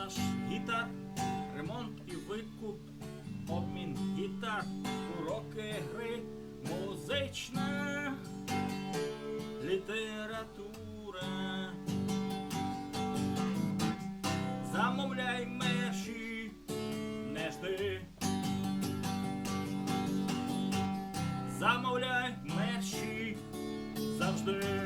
продаж гітар, ремонт і викуп, обмін гітар, уроки гри, музична література. Замовляй мерші, не жди. Замовляй мерші завжди.